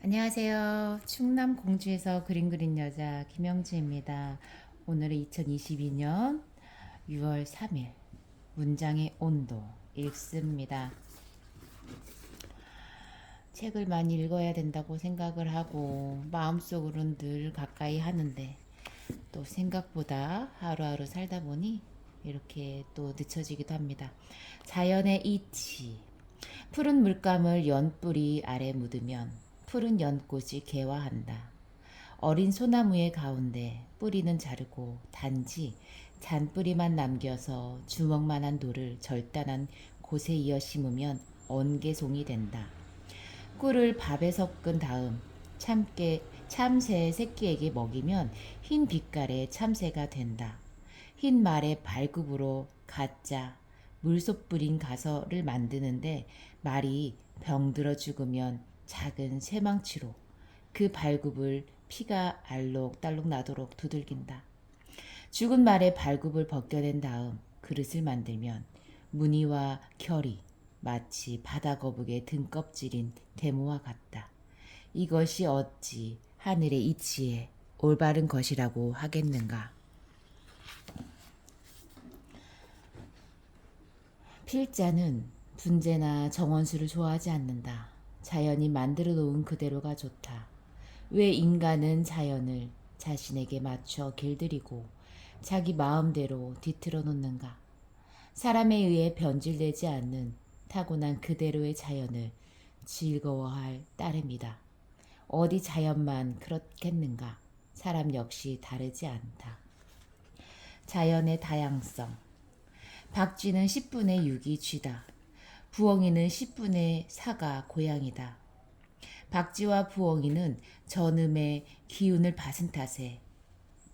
안녕하세요. 충남 공주에서 그림 그린 여자 김영지입니다. 오늘은 2022년 6월 3일 문장의 온도 읽습니다. 책을 많이 읽어야 된다고 생각을 하고 마음속으로는 늘 가까이 하는데 또 생각보다 하루하루 살다 보니 이렇게 또 늦춰지기도 합니다. 자연의 이치. 푸른 물감을 연뿌리 아래 묻으면 푸른 연꽃이 개화한다. 어린 소나무의 가운데 뿌리는 자르고 단지 잔뿌리만 남겨서 주먹만한 돌을 절단한 곳에 이어 심으면 언개송이 된다. 꿀을 밥에 섞은 다음 참새 새끼에게 먹이면 흰 빛깔의 참새가 된다. 흰 말의 발굽으로 가짜 물속 뿌린 가설을 만드는데 말이 병들어 죽으면 작은 쇠망치로 그 발굽을 피가 알록달록 나도록 두들긴다. 죽은 말의 발굽을 벗겨낸 다음 그릇을 만들면 무늬와 결이 마치 바다거북의 등껍질인 대모와 같다. 이것이 어찌 하늘의 이치에 올바른 것이라고 하겠는가. 필자는 분재나 정원수를 좋아하지 않는다. 자연이 만들어 놓은 그대로가 좋다. 왜 인간은 자연을 자신에게 맞춰 길들이고 자기 마음대로 뒤틀어 놓는가? 사람에 의해 변질되지 않는 타고난 그대로의 자연을 즐거워할 따름이다. 어디 자연만 그렇겠는가? 사람 역시 다르지 않다. 자연의 다양성. 박쥐는 10분의 6이 쥐다. 부엉이는 10분의 4가 고양이다. 박쥐와 부엉이는 전음의 기운을 받은 탓에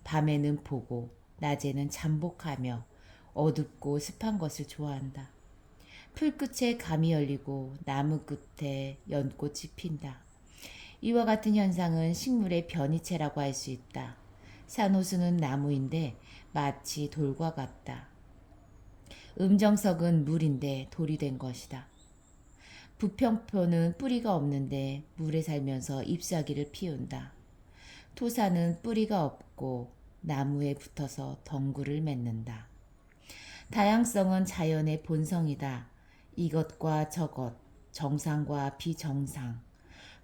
밤에는 보고 낮에는 잠복하며 어둡고 습한 것을 좋아한다. 풀 끝에 감이 열리고 나무 끝에 연꽃이 핀다. 이와 같은 현상은 식물의 변이체라고 할 수 있다. 산호수는 나무인데 마치 돌과 같다. 음정석은 물인데 돌이 된 것이다. 부평포는 뿌리가 없는데 물에 살면서 잎사귀를 피운다. 토사는 뿌리가 없고 나무에 붙어서 덩굴을 맺는다. 다양성은 자연의 본성이다. 이것과 저것, 정상과 비정상,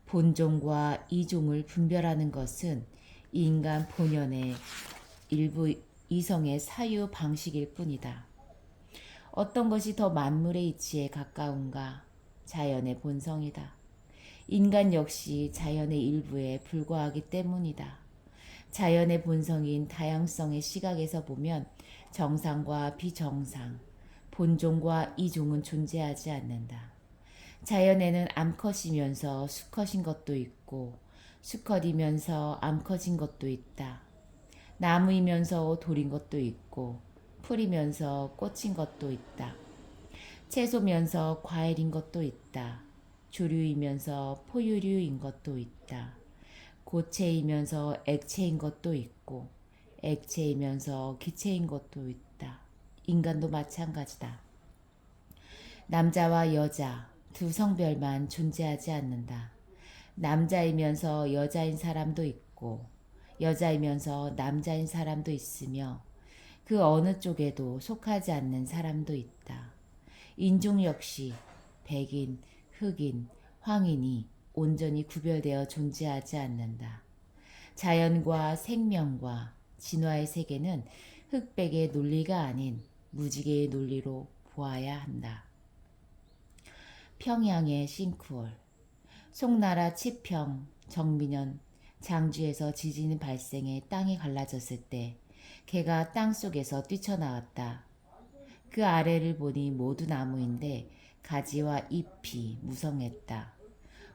본종과 이종을 분별하는 것은 인간 본연의 일부 이성의 사유 방식일 뿐이다. 어떤 것이 더 만물의 이치에 가까운가? 자연의 본성이다. 인간 역시 자연의 일부에 불과하기 때문이다. 자연의 본성인 다양성의 시각에서 보면 정상과 비정상, 본종과 이종은 존재하지 않는다. 자연에는 암컷이면서 수컷인 것도 있고 수컷이면서 암컷인 것도 있다. 나무이면서 돌인 것도 있고 풀이면서 꽃인 것도 있다. 채소면서 과일인 것도 있다. 조류이면서 포유류인 것도 있다. 고체이면서 액체인 것도 있고 액체이면서 기체인 것도 있다. 인간도 마찬가지다. 남자와 여자 두 성별만 존재하지 않는다. 남자이면서 여자인 사람도 있고 여자이면서 남자인 사람도 있으며 그 어느 쪽에도 속하지 않는 사람도 있다. 인종 역시 백인, 흑인, 황인이 온전히 구별되어 존재하지 않는다. 자연과 생명과 진화의 세계는 흑백의 논리가 아닌 무지개의 논리로 보아야 한다. 평양의 싱크홀. 송나라 치평, 정민현, 장주에서 지진이 발생해 땅이 갈라졌을 때 개가 땅속에서 뛰쳐나왔다. 그 아래를 보니 모두 나무인데 가지와 잎이 무성했다.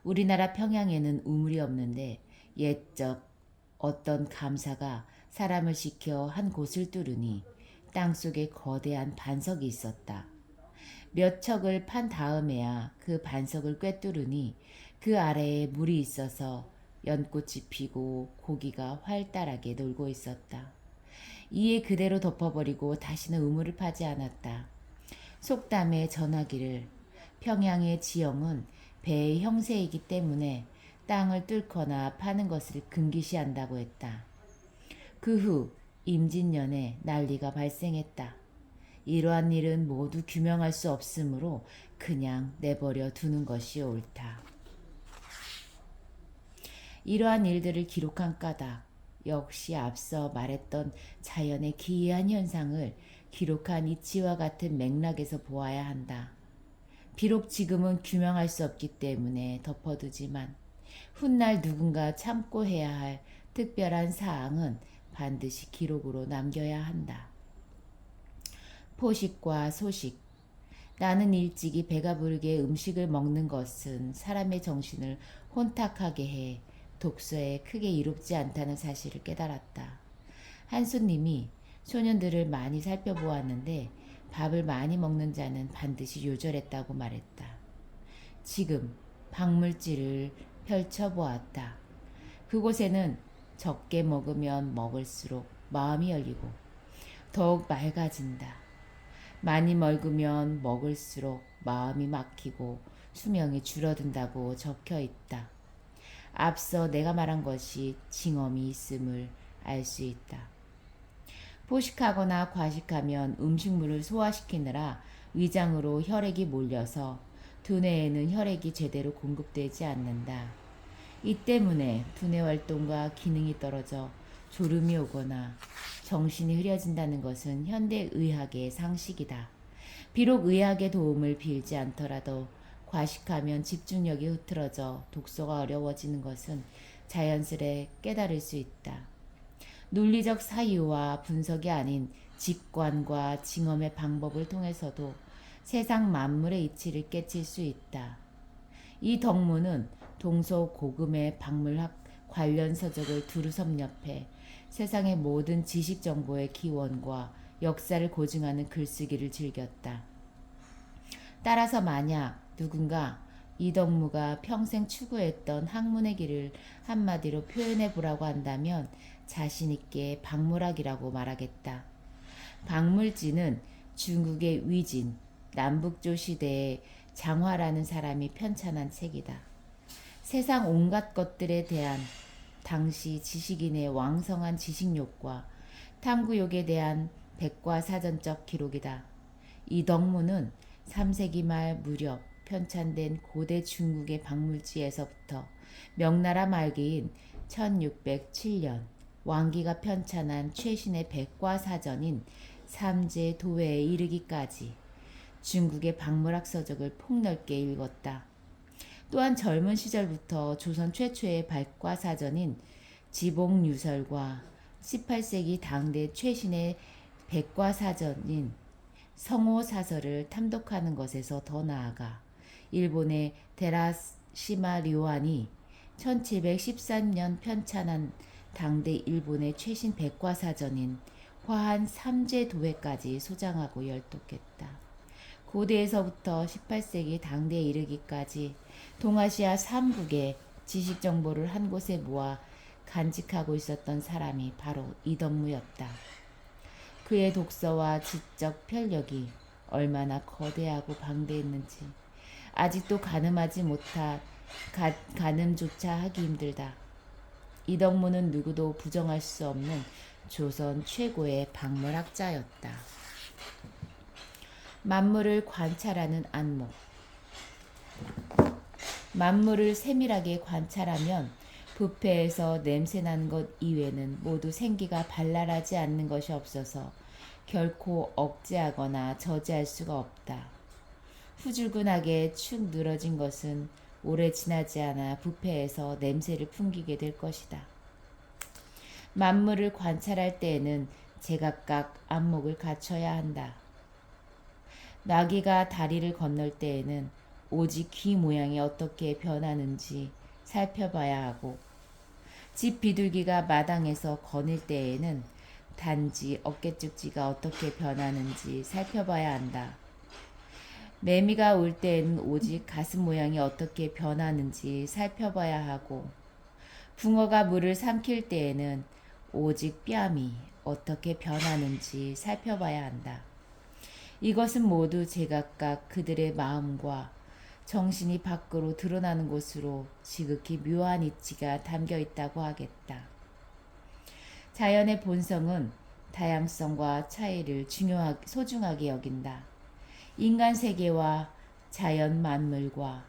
우리나라 평양에는 우물이 없는데 옛적 어떤 감사가 사람을 시켜 한 곳을 뚫으니 땅속에 거대한 반석이 있었다. 몇 척을 판 다음에야 그 반석을 꿰뚫으니 그 아래에 물이 있어서 연꽃이 피고 고기가 활달하게 놀고 있었다. 이에 그대로 덮어버리고 다시는 우물을 파지 않았다. 속담에 전하기를 평양의 지형은 배의 형세이기 때문에 땅을 뚫거나 파는 것을 금기시한다고 했다. 그 후 임진년에 난리가 발생했다. 이러한 일은 모두 규명할 수 없으므로 그냥 내버려 두는 것이 옳다. 이러한 일들을 기록한 까닭, 역시 앞서 말했던 자연의 기이한 현상을 기록한 이치와 같은 맥락에서 보아야 한다. 비록 지금은 규명할 수 없기 때문에 덮어두지만 훗날 누군가 참고해야 할 특별한 사항은 반드시 기록으로 남겨야 한다. 포식과 소식. 나는 일찍이 배가 부르게 음식을 먹는 것은 사람의 정신을 혼탁하게 해 독서에 크게 이롭지 않다는 사실을 깨달았다. 한수님이 소년들을 많이 살펴보았는데 밥을 많이 먹는 자는 반드시 요절했다고 말했다. 지금 박물지를 펼쳐보았다. 그곳에는 적게 먹으면 먹을수록 마음이 열리고 더욱 맑아진다. 많이 먹으면 먹을수록 마음이 막히고 수명이 줄어든다고 적혀 있다. 앞서 내가 말한 것이 징험이 있음을 알 수 있다. 포식하거나 과식하면 음식물을 소화시키느라 위장으로 혈액이 몰려서 두뇌에는 혈액이 제대로 공급되지 않는다. 이 때문에 두뇌 활동과 기능이 떨어져 졸음이 오거나 정신이 흐려진다는 것은 현대의학의 상식이다. 비록 의학의 도움을 빌지 않더라도 과식하면 집중력이 흐트러져 독서가 어려워지는 것은 자연스레 깨달을 수 있다. 논리적 사유와 분석이 아닌 직관과 징험의 방법을 통해서도 세상 만물의 이치를 깨칠 수 있다. 이 덕무는 동서고금의 박물학 관련 서적을 두루 섭렵해 세상의 모든 지식 정보의 기원과 역사를 고증하는 글쓰기를 즐겼다. 따라서 만약 누군가 이덕무가 평생 추구했던 학문의 길을 한마디로 표현해 보라고 한다면 자신있게 박물학이라고 말하겠다. 박물지는 중국의 위진, 남북조 시대의 장화라는 사람이 편찬한 책이다. 세상 온갖 것들에 대한 당시 지식인의 왕성한 지식욕과 탐구욕에 대한 백과사전적 기록이다. 이 덕무는 3세기 말 무렵 편찬된 고대 중국의 박물지에서부터 명나라 말기인 1607년 왕기가 편찬한 최신의 백과사전인 삼제도회에 이르기까지 중국의 박물학 서적을 폭넓게 읽었다. 또한 젊은 시절부터 조선 최초의 백과사전인 지봉유설과 18세기 당대 최신의 백과사전인 성호사설을 탐독하는 것에서 더 나아가 일본의 데라시마 료안이 1713년 편찬한 당대 일본의 최신 백과사전인 화한 삼제도회까지 소장하고 열독했다. 고대에서부터 18세기 당대에 이르기까지 동아시아 3국의 지식 정보를 한 곳에 모아 간직하고 있었던 사람이 바로 이덕무였다. 그의 독서와 지적 편력이 얼마나 거대하고 방대했는지 아직도 가늠하지 못한 가늠조차 하기 힘들다. 이덕무는 누구도 부정할 수 없는 조선 최고의 박물학자였다. 만물을 관찰하는 안목. 만물을 세밀하게 관찰하면 부패에서 냄새나는 것 이외에는 모두 생기가 발랄하지 않는 것이 없어서 결코 억제하거나 저지할 수가 없다. 후줄근하게 축 늘어진 것은 오래 지나지 않아 부패에서 냄새를 풍기게 될 것이다. 만물을 관찰할 때에는 제각각 안목을 갖춰야 한다. 나귀가 다리를 건널 때에는 오직 귀 모양이 어떻게 변하는지 살펴봐야 하고 집 비둘기가 마당에서 거닐 때에는 단지 어깨쭉지가 어떻게 변하는지 살펴봐야 한다. 매미가 울 때에는 오직 가슴 모양이 어떻게 변하는지 살펴봐야 하고 붕어가 물을 삼킬 때에는 오직 뺨이 어떻게 변하는지 살펴봐야 한다. 이것은 모두 제각각 그들의 마음과 정신이 밖으로 드러나는 곳으로 지극히 묘한 이치가 담겨 있다고 하겠다. 자연의 본성은 다양성과 차이를 소중하게 여긴다. 인간 세계와 자연 만물과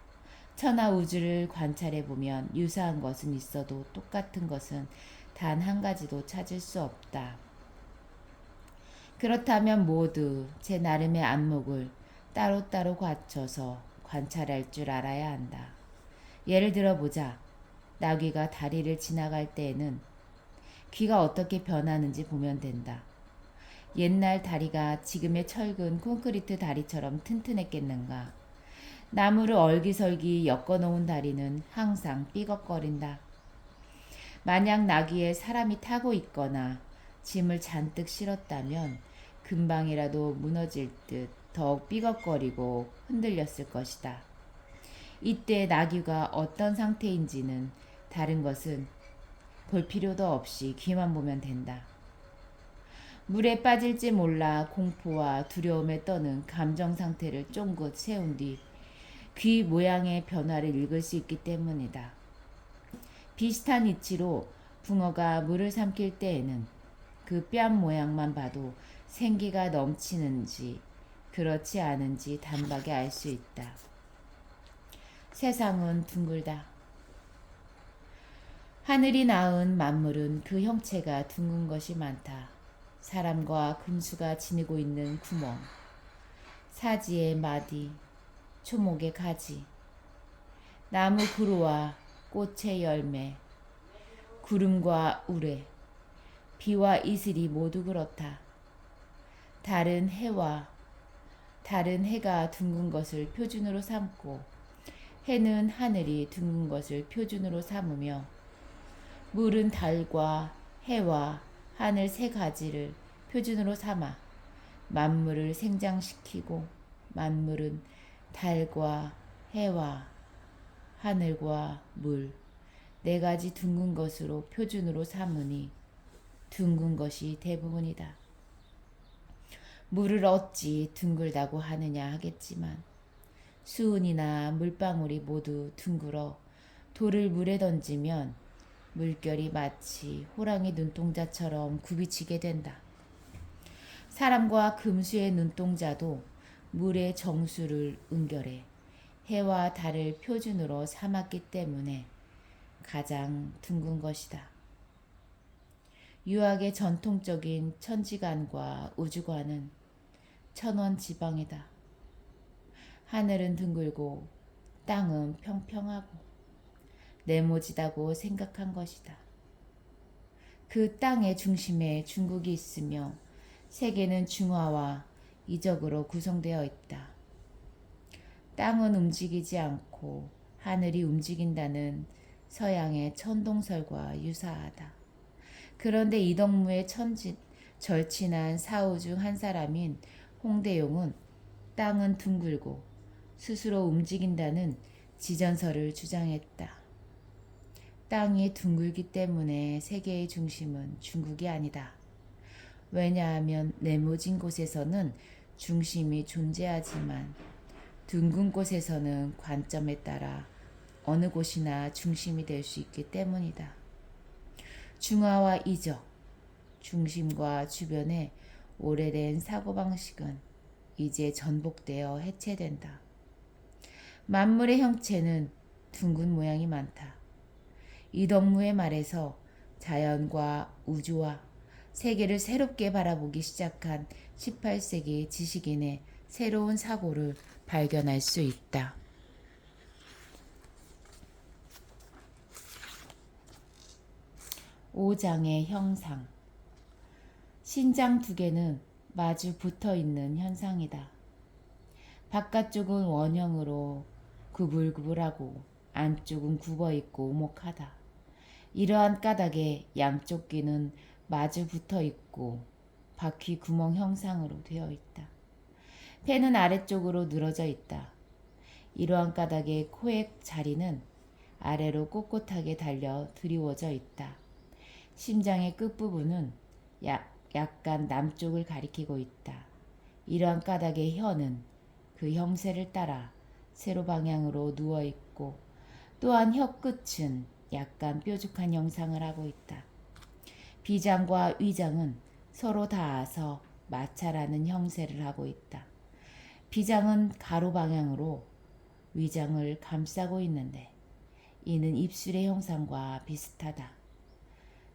천하 우주를 관찰해 보면 유사한 것은 있어도 똑같은 것은 단 한 가지도 찾을 수 없다. 그렇다면 모두 제 나름의 안목을 따로따로 갖춰서 관찰할 줄 알아야 한다. 예를 들어 보자. 나귀가 다리를 지나갈 때에는 귀가 어떻게 변하는지 보면 된다. 옛날 다리가 지금의 철근 콘크리트 다리처럼 튼튼했겠는가? 나무를 얼기설기 엮어놓은 다리는 항상 삐걱거린다. 만약 나귀에 사람이 타고 있거나 짐을 잔뜩 실었다면 금방이라도 무너질 듯 더욱 삐걱거리고 흔들렸을 것이다. 이때 나귀가 어떤 상태인지는 다른 것은 볼 필요도 없이 귀만 보면 된다. 물에 빠질지 몰라 공포와 두려움에 떠는 감정 상태를 쫑긋 세운 뒤 귀 모양의 변화를 읽을 수 있기 때문이다. 비슷한 이치로 붕어가 물을 삼킬 때에는 그 뺨 모양만 봐도 생기가 넘치는지 그렇지 않은지 단박에 알 수 있다. 세상은 둥글다. 하늘이 낳은 만물은 그 형체가 둥근 것이 많다. 사람과 금수가 지니고 있는 구멍, 사지의 마디, 초목의 가지, 나무 그루와 꽃의 열매, 구름과 우레, 비와 이슬이 모두 그렇다. 다른 해가 둥근 것을 표준으로 삼고 해는 하늘이 둥근 것을 표준으로 삼으며 물은 달과 해와 하늘 세 가지를 표준으로 삼아 만물을 생장시키고 만물은 달과 해와 하늘과 물 네 가지 둥근 것으로 표준으로 삼으니 둥근 것이 대부분이다. 물을 어찌 둥글다고 하느냐 하겠지만 수은이나 물방울이 모두 둥글어 돌을 물에 던지면 물결이 마치 호랑이 눈동자처럼 굽이치게 된다. 사람과 금수의 눈동자도 물의 정수를 응결해 해와 달을 표준으로 삼았기 때문에 가장 둥근 것이다. 유학의 전통적인 천지관과 우주관은 천원지방이다. 하늘은 둥글고 땅은 평평하고 네모지다고 생각한 것이다. 그 땅의 중심에 중국이 있으며 세계는 중화와 이적으로 구성되어 있다. 땅은 움직이지 않고 하늘이 움직인다는 서양의 천동설과 유사하다. 그런데 이덕무의 절친한 사후 중 한 사람인 홍대용은 땅은 둥글고 스스로 움직인다는 지전설을 주장했다. 땅이 둥글기 때문에 세계의 중심은 중국이 아니다. 왜냐하면 네모진 곳에서는 중심이 존재하지만 둥근 곳에서는 관점에 따라 어느 곳이나 중심이 될 수 있기 때문이다. 중화와 이적, 중심과 주변의 오래된 사고방식은 이제 전복되어 해체된다. 만물의 형체는 둥근 모양이 많다. 이덕무의 말에서 자연과 우주와 세계를 새롭게 바라보기 시작한 18세기 지식인의 새로운 사고를 발견할 수 있다. 오장의 형상. 신장 두 개는 마주 붙어 있는 현상이다. 바깥쪽은 원형으로 구불구불하고 안쪽은 굽어 있고 오목하다. 이러한 까닭에 양쪽 귀는 마주 붙어 있고 바퀴 구멍 형상으로 되어 있다. 폐는 아래쪽으로 늘어져 있다. 이러한 까닭에 코의 자리는 아래로 꼿꼿하게 달려 드리워져 있다. 심장의 끝부분은 약간 남쪽을 가리키고 있다. 이러한 까닭의 혀는 그 형세를 따라 세로 방향으로 누워 있고 또한 혀끝은 약간 뾰족한 형상을 하고 있다. 비장과 위장은 서로 닿아서 마찰하는 형세를 하고 있다. 비장은 가로 방향으로 위장을 감싸고 있는데 이는 입술의 형상과 비슷하다.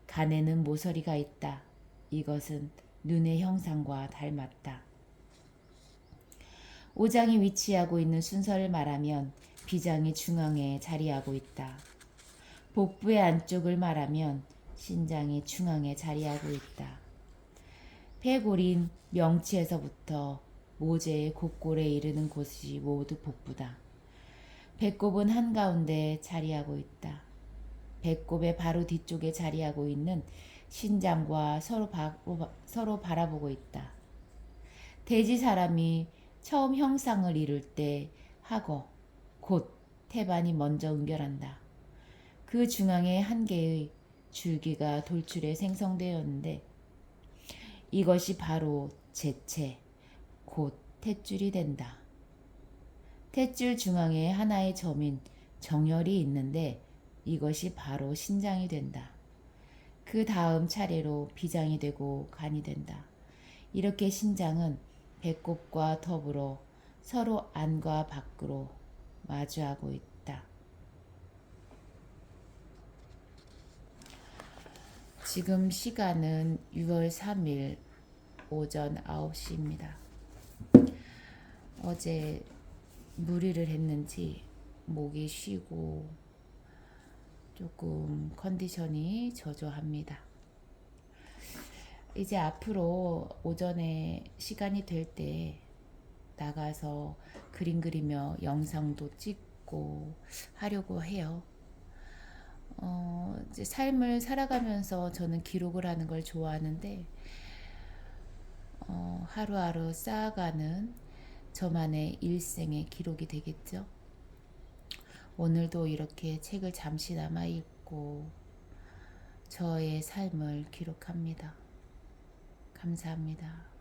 간에는 모서리가 있다. 이것은 눈의 형상과 닮았다. 오장이 위치하고 있는 순서를 말하면 비장이 중앙에 자리하고 있다. 복부의 안쪽을 말하면 신장이 중앙에 자리하고 있다. 폐골인 명치에서부터 모제의 곡골에 이르는 곳이 모두 복부다. 배꼽은 한가운데 자리하고 있다. 배꼽의 바로 뒤쪽에 자리하고 있는 신장과 서로 바라보고 있다. 돼지 사람이 처음 형상을 이룰 때 하고 곧 태반이 먼저 응결한다. 그 중앙에 한 개의 줄기가 돌출해 생성되었는데 이것이 바로 제체, 곧 탯줄이 된다. 탯줄 중앙에 하나의 점인 정혈이 있는데 이것이 바로 신장이 된다. 그 다음 차례로 비장이 되고 간이 된다. 이렇게 신장은 배꼽과 더불어 서로 안과 밖으로 마주하고 있다. 지금 시간은 6월 3일 오전 9시입니다. 어제 무리를 했는지 목이 쉬고 조금 컨디션이 저조합니다. 이제 앞으로 오전에 시간이 될 때 나가서 그림 그리며 영상도 찍고 하려고 해요. 이제 삶을 살아가면서 저는 기록을 하는 걸 좋아하는데 하루하루 쌓아가는 저만의 일생의 기록이 되겠죠. 오늘도 이렇게 책을 잠시나마 읽고 저의 삶을 기록합니다. 감사합니다.